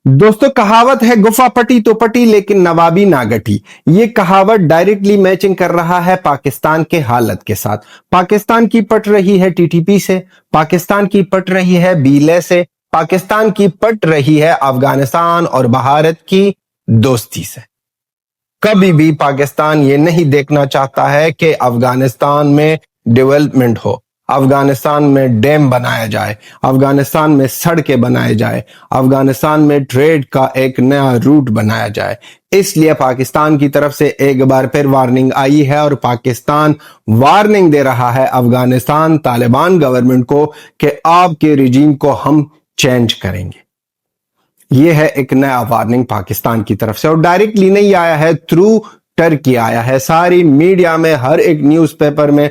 दोस्तों कहावत है गुफा पटी तो पटी लेकिन नवाबी ना गटी। ये कहावत डायरेक्टली मैचिंग कर रहा है पाकिस्तान के हालत के साथ। पाकिस्तान की पट रही है टीटीपी से, पाकिस्तान की पट रही है बीले से, पाकिस्तान की पट रही है अफगानिस्तान और भारत की दोस्ती से। कभी भी पाकिस्तान ये नहीं देखना चाहता है कि अफगानिस्तान में डेवलपमेंट हो, अफगानिस्तान में डैम बनाया जाए, अफगानिस्तान में सड़कें बनाए जाए, अफगानिस्तान में ट्रेड का एक नया रूट बनाया जाए। इसलिए पाकिस्तान की तरफ से एक बार फिर वार्निंग आई है और पाकिस्तान वार्निंग दे रहा है अफगानिस्तान तालिबान गवर्नमेंट को कि आपके रिजीम को हम चेंज करेंगे। ये है एक नया वार्निंग पाकिस्तान की तरफ से, और डायरेक्टली नहीं आया है, थ्रू टर्की आया है। सारी मीडिया में, हर एक न्यूज़पेपर में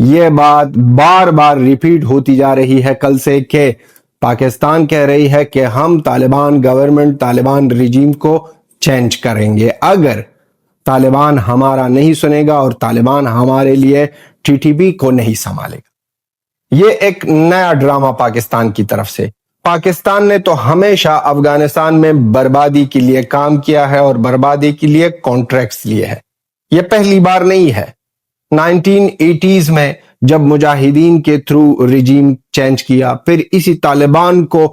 ये बात बार बार रिपीट होती जा रही है कल से कि पाकिस्तान कह रही है कि हम तालिबान गवर्नमेंट, तालिबान रिजीम को चेंज करेंगे अगर तालिबान हमारा नहीं सुनेगा और तालिबान हमारे लिए टीटीपी को नहीं संभालेगा। ये एक नया ड्रामा पाकिस्तान की तरफ से। पाकिस्तान ने तो हमेशा अफगानिस्तान में बर्बादी के लिए काम किया है और बर्बादी के लिए कॉन्ट्रैक्ट्स लिए हैं। यह पहली बार नहीं है। 1980s में जब मुजाहिदीन के थ्रू रिजीम चेंज किया, फिर इसी तालिबान को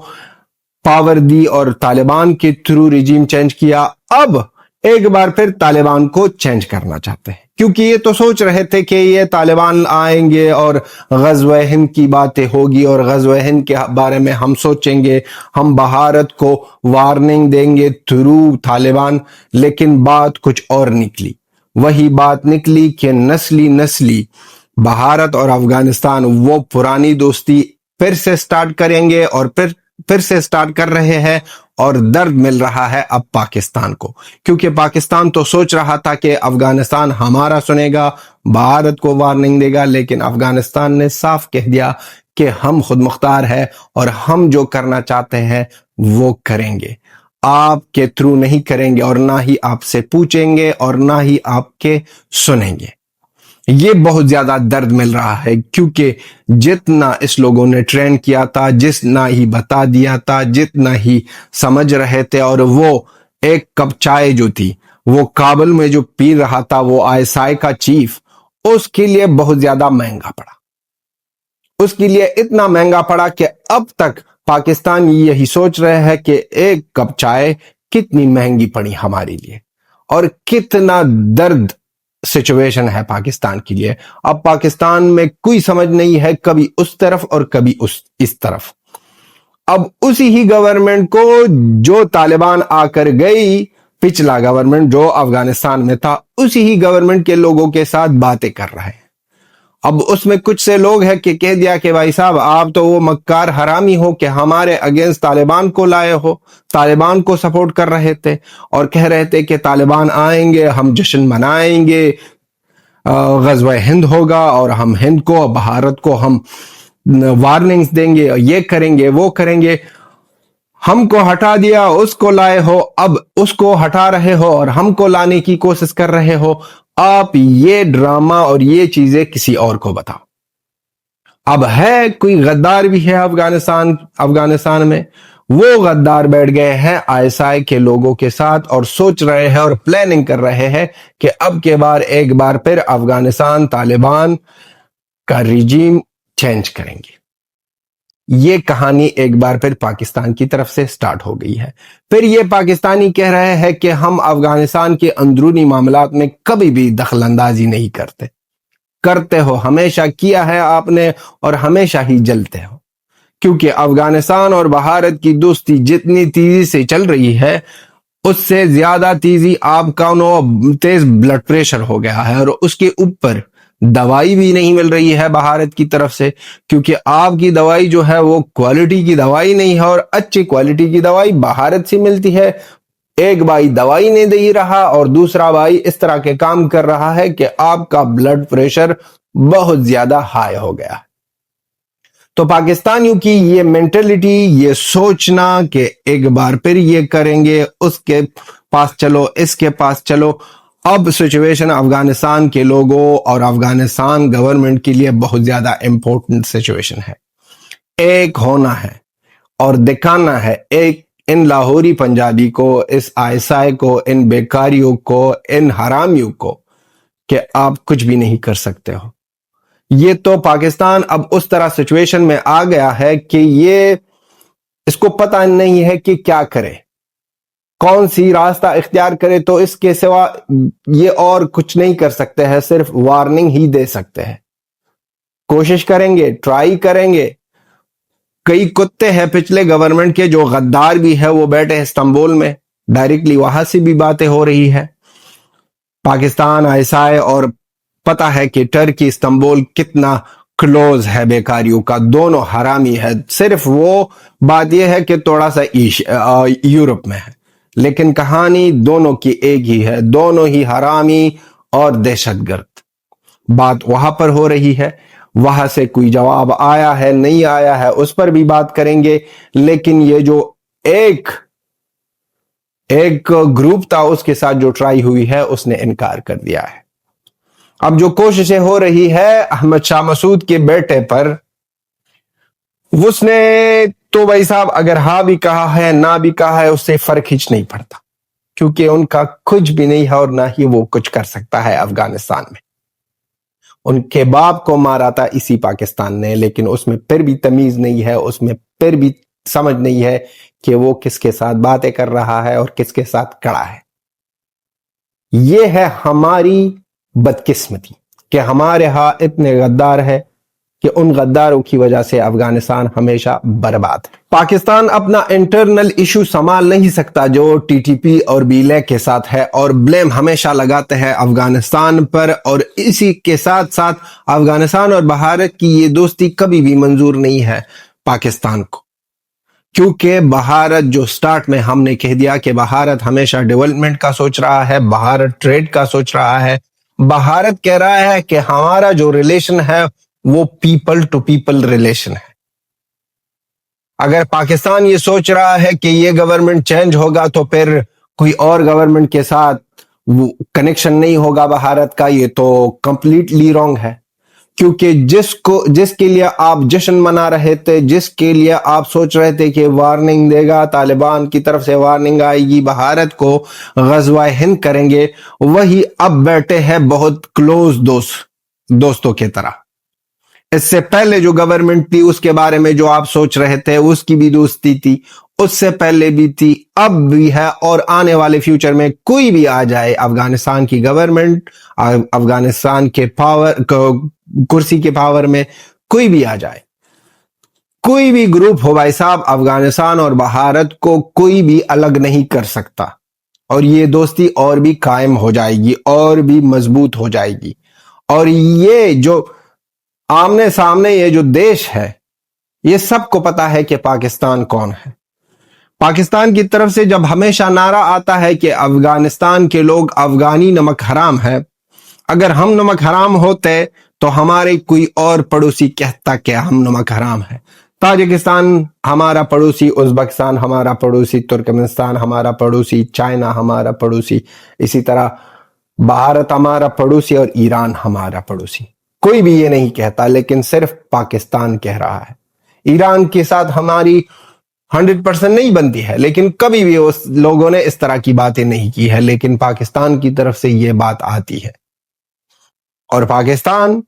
पावर दी और तालिबान के थ्रू रिजीम चेंज किया। अब एक बार फिर तालिबान को चेंज करना चाहते हैं, क्योंकि ये तो सोच रहे थे कि ये तालिबान आएंगे और ग़ज़व-ए हिंद की बातें होगी और ग़ज़व-ए हिंद के बारे में हम सोचेंगे, हम भारत को वार्निंग देंगे थ्रू तालिबान। लेकिन बात कुछ और निकली। वही बात निकली कि नस्ली भारत और अफगानिस्तान वो पुरानी दोस्ती फिर से स्टार्ट करेंगे और फिर से स्टार्ट कर रहे हैं। और दर्द मिल रहा है अब पाकिस्तान को, क्योंकि पाकिस्तान तो सोच रहा था कि अफगानिस्तान हमारा सुनेगा, भारत को वार्निंग देगा, लेकिन अफगानिस्तान ने साफ कह दिया कि हम खुद मुख्तार है और हम जो करना चाहते हैं वो करेंगे, आपके थ्रू नहीं करेंगे और ना ही आपसे पूछेंगे और ना ही आपके सुनेंगे। ये बहुत ज्यादा दर्द मिल रहा है, क्योंकि जितना इस लोगों ने ट्रेंड किया था, जितना ही बता दिया था, जितना ही समझ रहे थे, और वो एक कप चाय जो थी वो काबुल में जो पी रहा था वो आईएसआई का चीफ, उसके लिए बहुत ज्यादा महंगा पड़ा। उसके लिए इतना महंगा पड़ा कि अब तक पाकिस्तान यही सोच रहे हैं कि एक कप चाय कितनी महंगी पड़ी हमारे लिए और कितना दर्द सिचुएशन है पाकिस्तान के लिए। अब पाकिस्तान में कोई समझ नहीं है, कभी उस तरफ और कभी इस तरफ। अब उसी ही गवर्नमेंट को जो तालिबान आकर गई, पिछला गवर्नमेंट जो अफगानिस्तान में था, उसी ही गवर्नमेंट के लोगों के साथ बातें कर रहे हैं। अब उसमें कुछ से लोग हैं कि कह दिया कि भाई साहब आप तो वो मक्कार हरामी हो कि हमारे अगेंस्ट तालिबान को लाए हो, तालिबान को सपोर्ट कर रहे थे और कह रहे थे कि तालिबान आएंगे, हम जश्न मनाएंगे, ग़ज़व-ए हिंद होगा और हम हिंद को, भारत को हम वार्निंग्स देंगे, ये करेंगे वो करेंगे। हमको हटा दिया, उसको लाए हो, अब उसको हटा रहे हो और हमको लाने की कोशिश कर रहे हो। आप ये ड्रामा और ये चीजें किसी और को बताओ। अब है कोई गद्दार भी है अफगानिस्तान में, वो गद्दार बैठ गए हैं आईएसआई के लोगों के साथ और सोच रहे हैं और प्लानिंग कर रहे हैं कि अब के बार एक बार फिर अफगानिस्तान तालिबान का रिजीम चेंज करेंगे। ये कहानी एक बार फिर पाकिस्तान की तरफ से स्टार्ट हो गई है। फिर ये पाकिस्तानी कह रहे हैं कि हम अफगानिस्तान के अंदरूनी मामलात में कभी भी दखलंदाजी नहीं करते हो, हमेशा किया है आपने और हमेशा ही जलते हो, क्योंकि अफगानिस्तान और भारत की दोस्ती जितनी तेजी से चल रही है उससे ज्यादा तेजी आपका तेज ब्लड प्रेशर हो गया है और उसके ऊपर दवाई भी नहीं मिल रही है भारत की तरफ से, क्योंकि आपकी दवाई जो है वो क्वालिटी की दवाई नहीं है और अच्छी क्वालिटी की दवाई भारत से मिलती है। एक भाई दवाई नहीं दे रहा और दूसरा भाई इस तरह के काम कर रहा है कि आपका ब्लड प्रेशर बहुत ज्यादा हाई हो गया है। तो पाकिस्तानियों की ये मेंटेलिटी, ये सोचना कि एक बार फिर ये करेंगे, उसके पास चलो, इसके पास चलो, अब सिचुएशन अफगानिस्तान के लोगों और अफगानिस्तान गवर्नमेंट के लिए बहुत ज्यादा इंपॉर्टेंट सिचुएशन है। एक होना है और दिखाना है, एक इन लाहौरी पंजाबी को, इस आईएसआई को, इन बेकारियों को, इन हरामियों को कि आप कुछ भी नहीं कर सकते हो। ये तो पाकिस्तान अब उस तरह सिचुएशन में आ गया है कि ये इसको पता नहीं है कि क्या करे, कौन सी रास्ता इख्तियार करे, तो इसके सिवा ये और कुछ नहीं कर सकते हैं, सिर्फ वार्निंग ही दे सकते हैं। कोशिश करेंगे, ट्राई करेंगे। कई कुत्ते हैं पिछले गवर्नमेंट के जो गद्दार भी है, वो बैठे हैं इस्तांबुल में, डायरेक्टली वहां से भी बातें हो रही है। पाकिस्तान, आईएसआई और पता है कि टर्की, इस्तांबुल कितना क्लोज है बेकारियों का, दोनों हरामी है। सिर्फ वो बात यह है कि थोड़ा सा यूरोप में है, लेकिन कहानी दोनों की एक ही है, दोनों ही हरामी और दहशतगर्द। बात वहां पर हो रही है, वहां से कोई जवाब आया है नहीं आया है उस पर भी बात करेंगे। लेकिन ये जो एक ग्रुप था उसके साथ जो ट्राई हुई है उसने इनकार कर दिया है। अब जो कोशिशें हो रही है अहमद शाह मसूद के बेटे पर, उसने तो भाई साहब अगर हाँ भी कहा है ना भी कहा है उससे फर्क हिच नहीं पड़ता, क्योंकि उनका कुछ भी नहीं है और ना ही वो कुछ कर सकता है अफगानिस्तान में। उनके बाप को मारा था इसी पाकिस्तान ने, लेकिन उसमें फिर भी तमीज नहीं है, उसमें फिर भी समझ नहीं है कि वो किसके साथ बातें कर रहा है और किसके साथ खड़ा है। ये है हमारी बदकिस्मती कि हमारे यहां इतने गद्दार है कि उन गद्दारों की वजह से अफगानिस्तान हमेशा बर्बाद है। पाकिस्तान अपना इंटरनल इशू संभाल नहीं सकता जो टीटीपी और बीले के साथ है, और ब्लेम हमेशा लगाते हैं अफगानिस्तान पर। और इसी के साथ साथ अफगानिस्तान और भारत की ये दोस्ती कभी भी मंजूर नहीं है पाकिस्तान को, क्योंकि भारत जो स्टार्ट में हमने कह दिया कि भारत हमेशा डेवलपमेंट का सोच रहा है, भारत ट्रेड का सोच रहा है, भारत कह रहा है कि हमारा जो रिलेशन है वो पीपल टू पीपल रिलेशन है। अगर पाकिस्तान ये सोच रहा है कि ये गवर्नमेंट चेंज होगा तो फिर कोई और गवर्नमेंट के साथ वो कनेक्शन नहीं होगा भारत का, ये तो कंप्लीटली रॉन्ग है। क्योंकि जिसके लिए आप जश्न मना रहे थे, जिसके लिए आप सोच रहे थे कि वार्निंग देगा, तालिबान की तरफ से वार्निंग आएगी, भारत को गज़वा हिंद करेंगे, वही अब बैठे हैं बहुत क्लोज दोस्तों की तरह। इससे पहले जो गवर्नमेंट थी उसके बारे में जो आप सोच रहे थे उसकी भी दोस्ती थी, उससे पहले भी थी, अब भी है, और आने वाले फ्यूचर में कोई भी आ जाए अफगानिस्तान की गवर्नमेंट, अफगानिस्तान के पावर कुर्सी के पावर में कोई भी आ जाए, कोई भी ग्रुप हो भाई साहब, अफगानिस्तान और भारत को कोई भी अलग नहीं कर सकता। और ये दोस्ती और भी कायम हो जाएगी और भी मजबूत हो जाएगी। और ये जो आमने सामने ये जो देश है, ये सबको पता है कि पाकिस्तान कौन है। पाकिस्तान की तरफ से जब हमेशा नारा आता है कि अफगानिस्तान के लोग अफगानी नमक हराम है, अगर हम नमक हराम होते तो हमारे कोई और पड़ोसी कहता कि हम नमक हराम है। ताजिकिस्तान हमारा पड़ोसी, उज़्बेकिस्तान हमारा पड़ोसी, तुर्कमेनिस्तान हमारा पड़ोसी, चाइना हमारा पड़ोसी, इसी तरह भारत हमारा पड़ोसी और ईरान हमारा पड़ोसी। कोई भी ये नहीं कहता, लेकिन सिर्फ पाकिस्तान कह रहा है। ईरान के साथ हमारी 100% नहीं बनती है, लेकिन कभी भी उस लोगों ने इस तरह की बातें नहीं की है, लेकिन पाकिस्तान की तरफ से ये बात आती है। और पाकिस्तान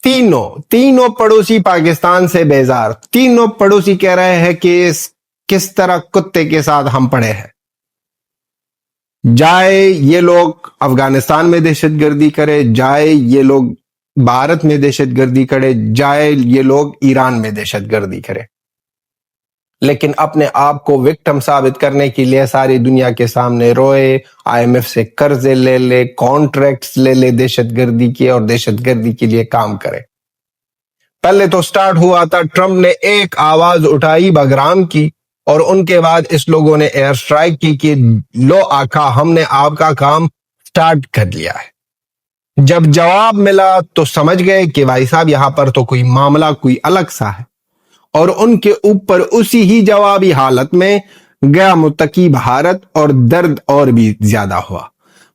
तीनों पड़ोसी पाकिस्तान से बेजार, तीनों पड़ोसी कह रहे हैं कि किस तरह कुत्ते के साथ हम पड़े हैं। जाए ये लोग अफगानिस्तान में दहशतगर्दी करे, जाए ये लोग भारत में दहशतगर्दी करे, जाए ये लोग ईरान में दहशतगर्दी करे, लेकिन अपने आप को विक्टिम साबित करने के लिए सारी दुनिया के सामने रोए, आईएमएफ से कर्जे ले ले, कॉन्ट्रैक्ट्स ले ले दहशतगर्दी के, और दहशतगर्दी के लिए काम करे। पहले तो स्टार्ट हुआ था, ट्रंप ने एक आवाज उठाई बगराम की, और उनके बाद इस लोगों ने एयर स्ट्राइक की कि लो आका, हमने आपका काम स्टार्ट कर लिया है। जब जवाब मिला तो समझ गए कि भाई साहब यहां पर तो कोई मामला कोई अलग सा है, और उनके ऊपर उसी ही जवाबी हालत में गया मुत्तकी भारत, और दर्द और भी ज्यादा हुआ।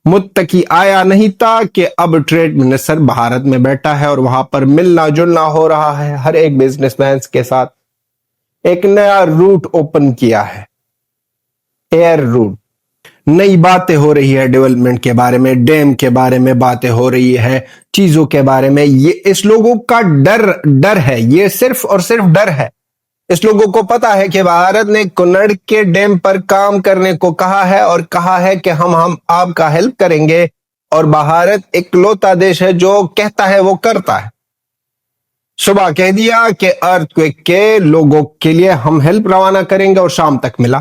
मुत्तकी आया नहीं था कि अब ट्रेड मिनिस्टर भारत में बैठा है और वहां पर मिलना जुलना हो रहा है हर एक बिजनेसमैन के साथ। एक नया रूट ओपन किया है, एयर रूट, नई बातें हो रही है डेवलपमेंट के बारे में, डैम के बारे में बातें हो रही है, चीजों के बारे में। ये इस लोगों का डर है, ये सिर्फ और सिर्फ डर है। इस लोगों को पता है कि भारत ने कुन्नड़ के डैम पर काम करने को कहा है और कहा है कि हम आपका हेल्प करेंगे, और भारत इकलौता देश है जो कहता है वो करता है। सुबह कह दिया कि अर्थक्वेक के लोगों के लिए हम हेल्प रवाना करेंगे और शाम तक मिला।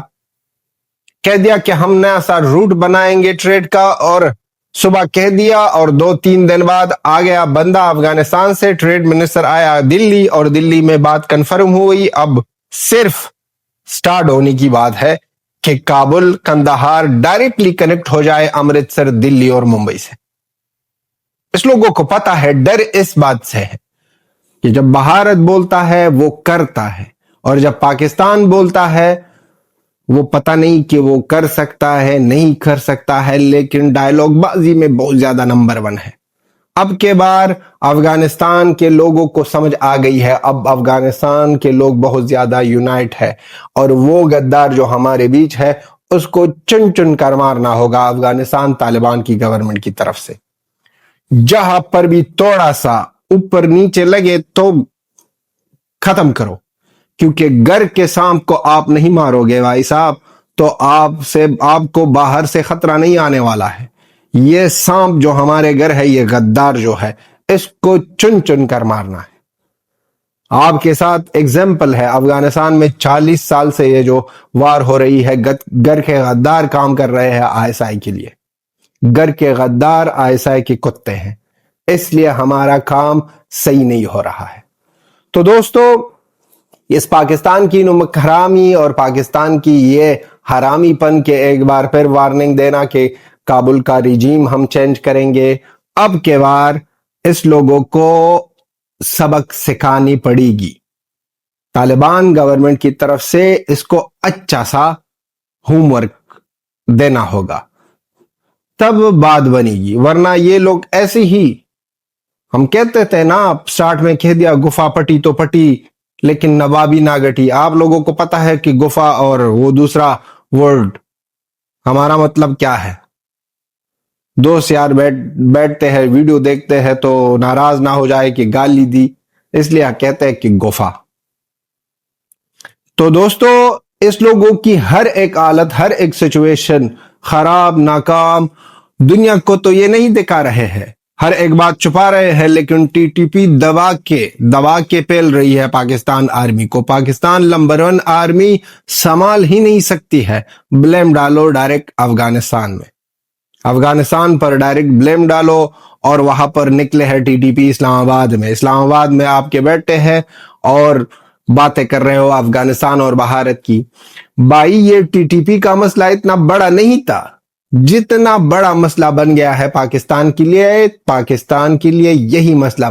कह दिया कि हम नया सा रूट बनाएंगे ट्रेड का, और सुबह कह दिया और 2-3 दिन बाद आ गया बंदा अफगानिस्तान से। ट्रेड मिनिस्टर आया दिल्ली और दिल्ली में बात कंफर्म हुई। अब सिर्फ स्टार्ट होने की बात है कि काबुल कंदाहार डायरेक्टली कनेक्ट हो जाए अमृतसर, दिल्ली और मुंबई से। इस लोगों को पता है, डर इस बात से है कि जब भारत बोलता है वो करता है, और जब पाकिस्तान बोलता है वो पता नहीं कि वो कर सकता है नहीं कर सकता है, लेकिन डायलॉग बाजी में बहुत ज्यादा नंबर 1 है। अब के बार अफगानिस्तान के लोगों को समझ आ गई है, अब अफगानिस्तान के लोग बहुत ज्यादा यूनाइट है, और वो गद्दार जो हमारे बीच है उसको चुन चुन कर मारना होगा अफगानिस्तान तालिबान की गवर्नमेंट की तरफ से। जहां पर भी थोड़ा सा ऊपर नीचे लगे तो खत्म करो, क्योंकि घर के सांप को आप नहीं मारोगे भाई साहब तो आपको बाहर से खतरा नहीं आने वाला है। ये सांप जो हमारे घर है, ये गद्दार जो है, इसको चुन चुन कर मारना है। आपके साथ एग्जाम्पल है, अफगानिस्तान में 40 साल से ये जो वार हो रही है, घर के गद्दार काम कर रहे हैं आईएसआई के लिए। घर के गद्दार आईएसआई के कुत्ते हैं, इसलिए हमारा काम सही नहीं हो रहा है। तो दोस्तों, इस पाकिस्तान की नमक हरामी और पाकिस्तान की ये हरामीपन के एक बार फिर वार्निंग देना कि काबुल का रिजीम हम चेंज करेंगे। अब के बार इस लोगों को सबक सिखानी पड़ेगी। तालिबान गवर्नमेंट की तरफ से इसको अच्छा सा होमवर्क देना होगा, तब बात बनेगी। वरना ये लोग ऐसे ही, हम कहते थे ना स्टार्ट में कह दिया गुफा पटी तो पटी लेकिन नवाबी ना गटी। आप लोगों को पता है कि गुफा और वो दूसरा वर्ड हमारा मतलब क्या है। दोस्त यार बैठते हैं वीडियो देखते हैं तो नाराज ना हो जाए कि गाली दी, इसलिए कहते हैं कि गुफा। तो दोस्तों, इस लोगों की हर एक हालत, हर एक सिचुएशन खराब, नाकाम, दुनिया को तो ये नहीं दिखा रहे हैं, हर एक बात छुपा रहे हैं, लेकिन टीटीपी दबा के पेल रही है पाकिस्तान आर्मी को। पाकिस्तान नंबर 1 आर्मी संभाल ही नहीं सकती है। ब्लेम डालो डायरेक्ट अफगानिस्तान पर डायरेक्ट ब्लेम डालो, और वहां पर निकले हैं टीटीपी इस्लामाबाद में आपके बैठे हैं और बातें कर रहे हो अफगानिस्तान और भारत की। भाई, ये टीटीपी का मसला इतना बड़ा नहीं था जितना बड़ा मसला बन गया है पाकिस्तान के लिए। पाकिस्तान के लिए यही मसला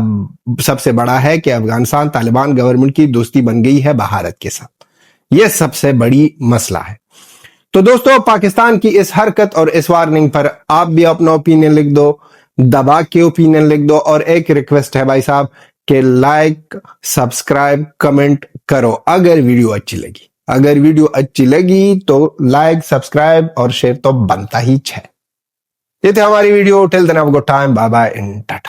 सबसे बड़ा है कि अफगानिस्तान तालिबान गवर्नमेंट की दोस्ती बन गई है भारत के साथ। यह सबसे बड़ी मसला है। तो दोस्तों, पाकिस्तान की इस हरकत और इस वार्निंग पर आप भी अपना ओपिनियन लिख दो, दबा के ओपिनियन लिख दो, और एक रिक्वेस्ट है भाई साहब कि लाइक, सब्सक्राइब, कमेंट करो अगर वीडियो अच्छी लगी। अगर वीडियो अच्छी लगी तो लाइक, सब्सक्राइब और शेयर तो बनता ही है। ये थी हमारी video. Till then have a good time, bye bye and Tata.